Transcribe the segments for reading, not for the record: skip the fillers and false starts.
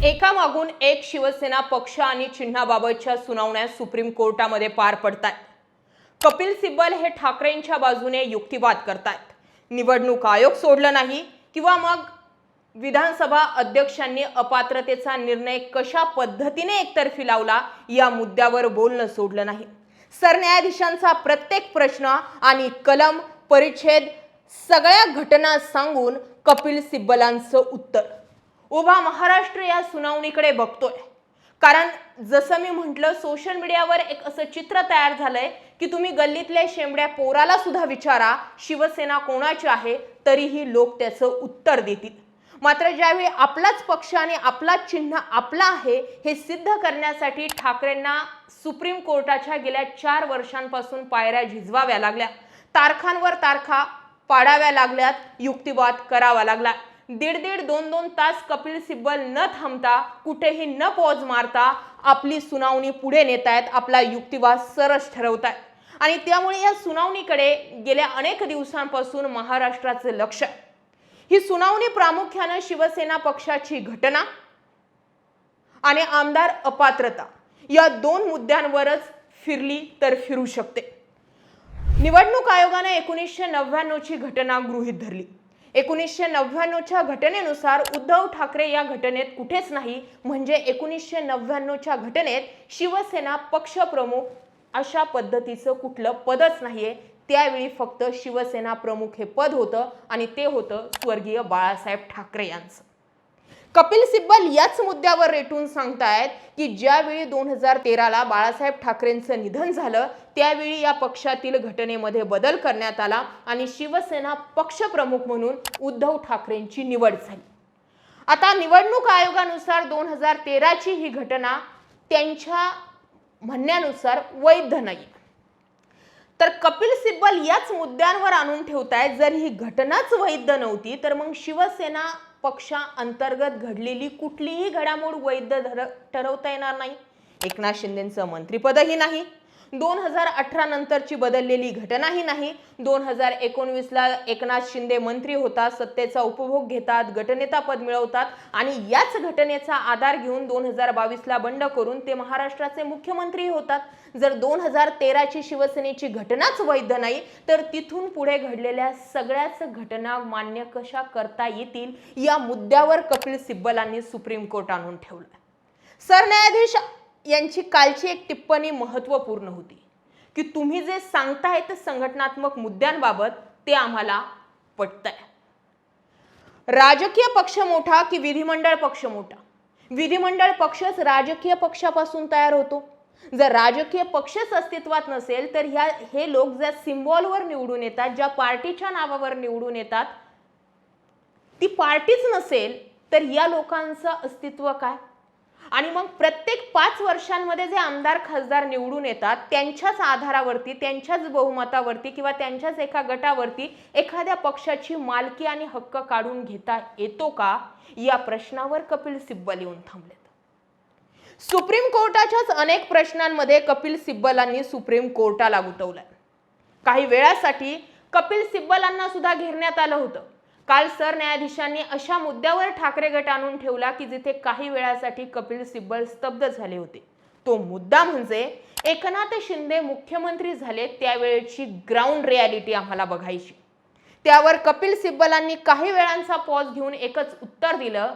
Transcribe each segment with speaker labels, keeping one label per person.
Speaker 1: एकामागून एक शिवसेना पक्ष आणि चिन्हाबाबतच्या सुनावण्या सुप्रीम कोर्टामध्ये पार पडतात। कपिल सिब्बल हे ठाकरेंच्या बाजूने युक्तिवाद करतात। निवडणूक आयोग सोडलं नाही किंवा मग विधानसभा अध्यक्षांनी अपात्रतेचा निर्णय कशा पद्धतीने एकतर्फी लावला या मुद्द्यावर बोलणं सोडलं नाही। सरन्यायाधीशांचा प्रत्येक प्रश्न आणि कलम परिच्छेद सगळ्या घटना सांगून कपिल सिब्बलांचं उत्तर। उभा महाराष्ट्र या सुनावणीकडे बघतोय, कारण जसं मी म्हटलं, सोशल मीडियावर एक असं चित्र तयार झालंय की तुम्ही गल्लीतल्या शेंबड्या पोराला सुद्धा विचारा शिवसेना कोणाची आहे, तरीही लोक त्याचं उत्तर देतील। मात्र ज्यावेळी आपलाच पक्ष आणि आपलाच चिन्ह आपला आहे हे सिद्ध करण्यासाठी ठाकरेंना सुप्रीम कोर्टाच्या गेल्या 4 वर्षांपासून पायऱ्या झिजवाव्या लागल्या, तारखांवर तारखा पाडाव्या लागल्यात, युक्तिवाद करावा लागला। 1.5-2 तास कपिल सिब्बल न थांबता, कुठेही न पॉज मारता आपली सुनावणी पुढे नेतायत, आपला युक्तिवाद सरस ठरवतायत। आणि त्यामुळे या सुनावणीकडे गेल्या अनेक दिवसांपासून महाराष्ट्राचं लक्ष आहे। ही सुनावणी प्रामुख्याने शिवसेना पक्षाची घटना आणि आमदार अपात्रता या 2 मुद्द्यांवरच फिरली तर फिरू शकते। निवडणूक आयोगाने 1999 ची घटना गृहीत धरली। 1999च्या घटनेनुसार उद्धव ठाकरे या घटनेत कुठेच नाही, म्हणजे 1999च्या घटनेत शिवसेना पक्षप्रमुख अशा पद्धतीचं कुठलं पदच नाहीये। त्यावेळी फक्त शिवसेना प्रमुख हे पद होतं आणि ते होतं स्वर्गीय बाळासाहेब ठाकरे यांचं। कपिल सिब्बल याच मुद्द्यावर रेटून सांगतायत की ज्यावेळी 2013ला बाळासाहेब ठाकरेंचं निधन झालं, त्यावेळी या पक्षातील घटनेमध्ये बदल करण्यात आला आणि शिवसेना पक्षप्रमुख म्हणून उद्धव ठाकरेंची निवड झाली। आता निवडणूक आयोगानुसार 2013ची ही घटना त्यांच्या म्हणण्यानुसार वैध नाही, तर कपिल सिब्बल याच मुद्द्यांवर आणून ठेवतायत जर ही घटनाच वैध नव्हती तर मग शिवसेना पक्षा अंतर्गत घडलेली कुठलीही घडामोड वैध ठरवता येणार नाही। एकनाथ शिंदेंचं मंत्रिपदही नाही, 2018 नंतरची बदललेली घटनाही नाही। 2019ला एकनाथ शिंदे मंत्री होता, सत्तेचा उपभोग घेतात, गटनेता पद मिळवतात आणि याच घटनेचा आधार घेऊन 2022ला बंड करून ते महाराष्ट्राचे मुख्यमंत्री होतात। जर 2013ची शिवसेनेची घटनाच वैध नाही तर तिथून पुढे घडलेल्या सगळ्याच घटना मान्य कशा करता येतील या मुद्द्यावर कपिल सिब्बलांनी सुप्रीम कोर्ट आणून ठेवलं। सरन्यायाधीश यांची कालची एक टिप्पणी महत्त्वपूर्ण होती की तुम्ही जे सांगताय ते संघटनात्मक मुद्द्यांबाबत ते आम्हाला पटतंय। राजकीय पक्ष मोठा की विधिमंडळ पक्ष मोठा? विधिमंडळ पक्षच राजकीय पक्षापासून तयार होतो। जर राजकीय पक्षच अस्तित्वात नसेल तर हे लोक ज्या सिम्बॉलवर निवडून येतात, ज्या पार्टीच्या नावावर निवडून येतात, ती पार्टीच नसेल तर या लोकांचं अस्तित्व काय? आणि मग प्रत्येक 5 वर्षांमध्ये जे आमदार खासदार निवडून येतात त्यांच्याच आधारावरती, त्यांच्याच बहुमतावरती किंवा त्यांच्याच एका गटावरती एखाद्या पक्षाची मालकी आणि हक्क काढून घेता येतो का, या प्रश्नावर कपिल सिब्बल येऊन थांबलेत। सुप्रीम कोर्टाच्याच अनेक प्रश्नांमध्ये कपिल सिब्बलांनी सुप्रीम कोर्टाला गुंतवलंय। काही वेळासाठी कपिल सिब्बलांना सुद्धा घेरण्यात आलं होतं। काल सरन्यायाधीशांनी अशा मुद्द्यावर ठाकरे गट आणून ठेवला की जिथे काही वेळासाठी कपिल सिब्बल स्तब्ध झाले होते। तो मुद्दा म्हणजे एकनाथ शिंदे मुख्यमंत्री झाले त्यावेळेची ग्राउंड रियालिटी आम्हाला बघायची। त्यावर कपिल सिब्बलांनी काही वेळांचा पॉज घेऊन एकच उत्तर दिलं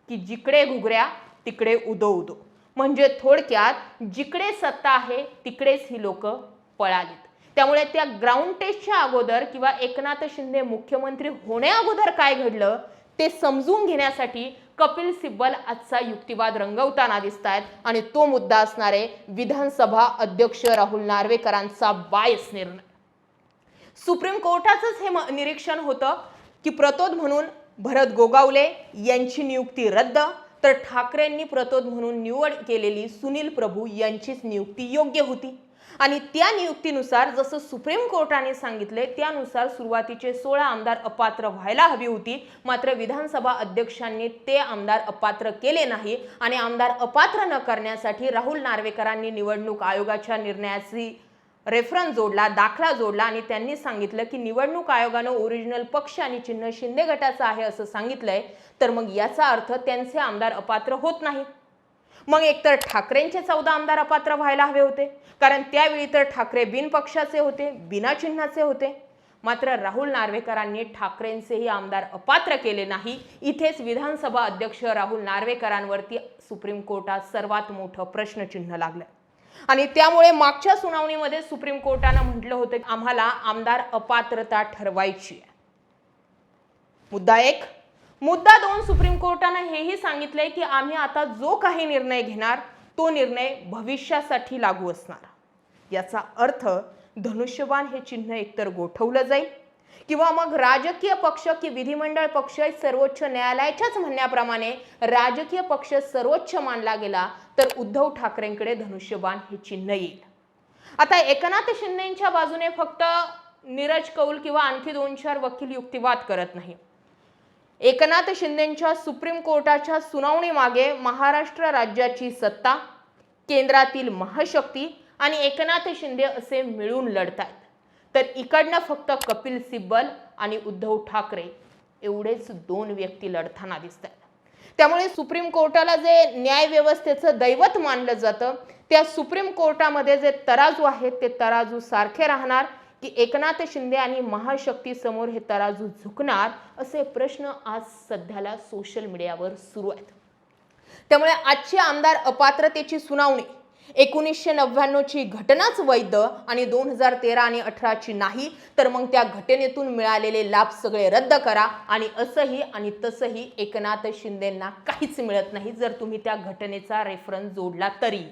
Speaker 1: की जिकडे घुगऱ्या तिकडे उदो उदो, म्हणजे थोडक्यात जिकडे सत्ता आहे तिकडेच ही लोक पळालीत। त्यामुळे त्या ग्राउंड टेस्टच्या अगोदर किंवा एकनाथ शिंदे मुख्यमंत्री होण्या अगोदर काय घडलं ते समजून घेण्यासाठी कपिल सिब्बल आजचा युक्तिवाद रंगवताना दिसतायत आणि तो मुद्दा असणारे विधानसभा अध्यक्ष राहुल नार्वेकरांचा बायस निर्णय। सुप्रीम कोर्टाचंच हे निरीक्षण होतं की प्रतोद म्हणून भरत गोगावले यांची नियुक्ती रद्द, तर ठाकरेंनी प्रतोद म्हणून निवड केलेली सुनील प्रभू यांचीच नियुक्ती योग्य होती। आणि त्या नियुक्तीनुसार जसं सुप्रीम कोर्टाने सांगितले त्यानुसार सुरुवातीचे 16 आमदार अपात्र व्हायला हवी होती, मात्र विधानसभा अध्यक्षांनी ते आमदार अपात्र केले नाही आणि आमदार अपात्र न करण्यासाठी राहुल नार्वेकरांनी निवडणूक आयोगाच्या निर्णयाची रेफरन्स जोडला, दाखला जोडला आणि त्यांनी सांगितलं की निवडणूक आयोगानं ओरिजिनल पक्ष आणि चिन्ह शिंदे गटाचं आहे असं सांगितलंय, तर मग याचा अर्थ त्यांचे आमदार अपात्र होत नाही. मग एकतर ठाकरेंचे 14 आमदार अपात्र व्हायला हवे होते, कारण त्यावेळी तर ठाकरे बिनपक्षाचे होते, बिना चिन्हाचे होते. मात्र राहुल नार्वेकरांनी ठाकरेंचेही आमदार अपात्र केले नाही. इथेच विधानसभा अध्यक्ष राहुल नार्वेकरांवरती सुप्रीम कोर्टात सर्वात मोठं प्रश्नचिन्ह लागलं आणि त्यामुळे मागच्या सुनावणीमध्ये सुप्रीम कोर्टानं म्हटलं होतं की आम्हाला आमदार अपात्रता ठरवायची आहे. मुद्दा 1. मुद्दा 2, सुप्रीम कोर्टानं हेही सांगितलंय की आम्ही आता जो काही निर्णय घेणार तो निर्णय भविष्यासाठी लागू असणार. याचा अर्थ धनुष्यबाण हे चिन्ह एकतर गोठवलं जाईल किंवा मग राजकीय पक्ष की विधिमंडळ पक्ष सर्वोच्च न्यायालयाच्याच म्हणण्याप्रमाणे राजकीय पक्ष सर्वोच्च मानला गेला तर उद्धव ठाकरेंकडे धनुष्यबाण हे चिन्ह येईल. आता एकनाथ शिंदेंच्या बाजूने फक्त नीरज कौल किंवा आणखी 2-4 वकील युक्तिवाद करत नाही. एकनाथ शिंदेंच्या सुप्रीम कोर्टाच्या सुनावणीमागे महाराष्ट्र राज्याची सत्ता, केंद्रातील महाशक्ती आणि एकनाथ शिंदे असे मिळून लढतात. तर इकडनं फक्त कपिल सिब्बल आणि उद्धव ठाकरे एवढेच 2 व्यक्ती लढताना दिसतात. त्यामुळे सुप्रीम कोर्टाला जे न्याय व्यवस्थेचं दैवत मानलं जातं त्या सुप्रीम कोर्टामध्ये जे तराजू आहेत ते तराजू सारखे राहणार की एकनाथ शिंदे आणि महाशक्ती समोर हे तराजू झुकणार असे प्रश्न आज सध्याला सोशल मीडियावर सुरू आहेत. त्यामुळे आजची आमदार अपात्रतेची सुनावणी 1999 ची घटनाच वैध आणि 2013 आणि 18 ची नाही, तर मग त्या घटनेतून मिळालेले लाभ सगळे रद्द करा आणि असंही आणि तसंही एकनाथ शिंदेंना काहीच मिळत नाही जर तुम्ही त्या घटनेचा रेफरन्स जोडला तरी.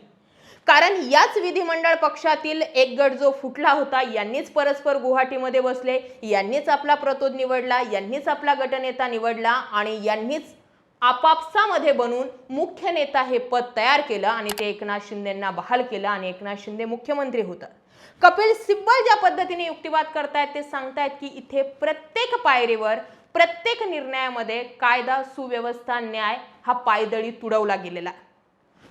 Speaker 1: कारण याच विधिमंडळ पक्षातील एक गट जो फुटला होता यांनीच परस्पर गुवाहाटीमध्ये बसले, यांनीच आपला प्रतोद निवडला, यांनीच आपला गटनेता निवडला आणि यांनीच आपापसामध्ये बनून मुख्य नेता हे पद तयार केलं आणि ते एकनाथ शिंदेंना बहाल केलं आणि एकनाथ शिंदे मुख्यमंत्री होतात. कपिल सिब्बल ज्या पद्धतीने युक्तिवाद करतायत ते सांगतायत की इथे प्रत्येक पायरीवर प्रत्येक निर्णयामध्ये कायदा, सुव्यवस्था, न्याय हा पायदळी तुडवला गेलेला.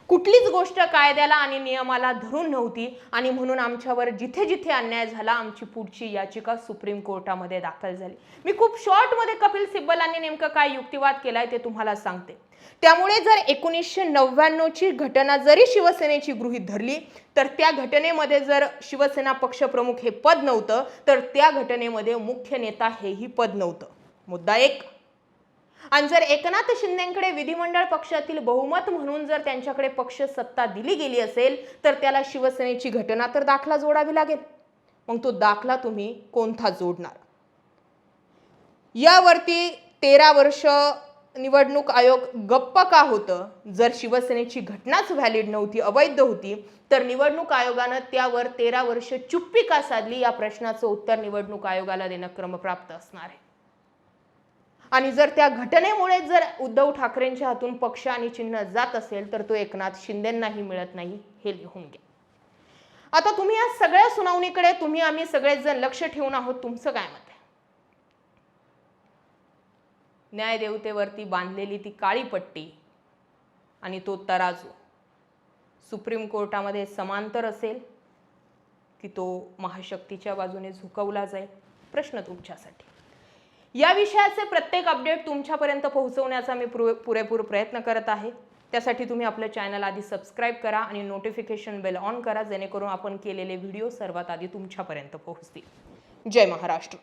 Speaker 1: कुठलीच गोष्ट कायद्याला आणि नियमाला धरून नव्हती आणि म्हणून आमच्यावर जिथे जिथे अन्याय झाला आमची पुढची याचिका सुप्रीम कोर्टामध्ये दाखल झाली. मी खूप शॉर्टमध्ये कपिल सिब्बलांनी नेमकं काय युक्तिवाद केलाय ते तुम्हाला सांगते. त्यामुळे जर 1999 ची घटना जरी शिवसेनेची गृहीत धरली तर त्या घटनेमध्ये जर शिवसेना पक्षप्रमुख हे पद नव्हतं तर त्या घटनेमध्ये मुख्य नेता हेही पद नव्हतं. मुद्दा 1. आणि जर एकनाथ शिंदेंकडे विधिमंडळ पक्षातील बहुमत म्हणून जर त्यांच्याकडे पक्ष सत्ता दिली गेली असेल तर त्याला शिवसेनेची घटना तर दाखला जोडावी लागेल. मग तो दाखला तुम्ही कोणता जोडणार? यावरती 13 वर्ष निवडणूक आयोग गप्प का होतं? जर शिवसेनेची घटनाच व्हॅलिड नव्हती, अवैध होती, तर निवडणूक आयोगानं त्यावर 13 वर्ष चुप्पी का साधली या प्रश्नाचं उत्तर निवडणूक आयोगाला देणं क्रमप्राप्त असणार आहे. आणि जर त्या घटनेमुळे जर उद्धव ठाकरेंच्या हातून पक्ष आणि चिन्ह जात असेल तर तो एकनाथ शिंदेंनाही मिळत नाही, हे लिहून घ्या. आता तुम्ही या सगळ्या सुनावणीकडे तुम्ही आम्ही सगळेच जण लक्ष ठेवून आहोत. तुमचं काय मत आहे? न्यायदेवतेवरती बांधलेली ती काळी पट्टी आणि तो तराजू सुप्रीम कोर्टामध्ये समांतर असेल की तो महाशक्तीच्या बाजूने झुकवला जाईल? प्रश्न तुमच्यासाठी. या विषयाचे प्रत्येक अपडेट तुमच्यापर्यंत पोहोचवण्याचा मी पुरेपूर प्रयत्न करत आहे. त्यासाठी तुम्ही आपलं चॅनल आधी सबस्क्राईब करा आणि नोटिफिकेशन बेल ऑन करा जेणेकरून आपण केलेले व्हिडिओ सर्वात आधी तुमच्यापर्यंत पोहोचतील. जय महाराष्ट्र.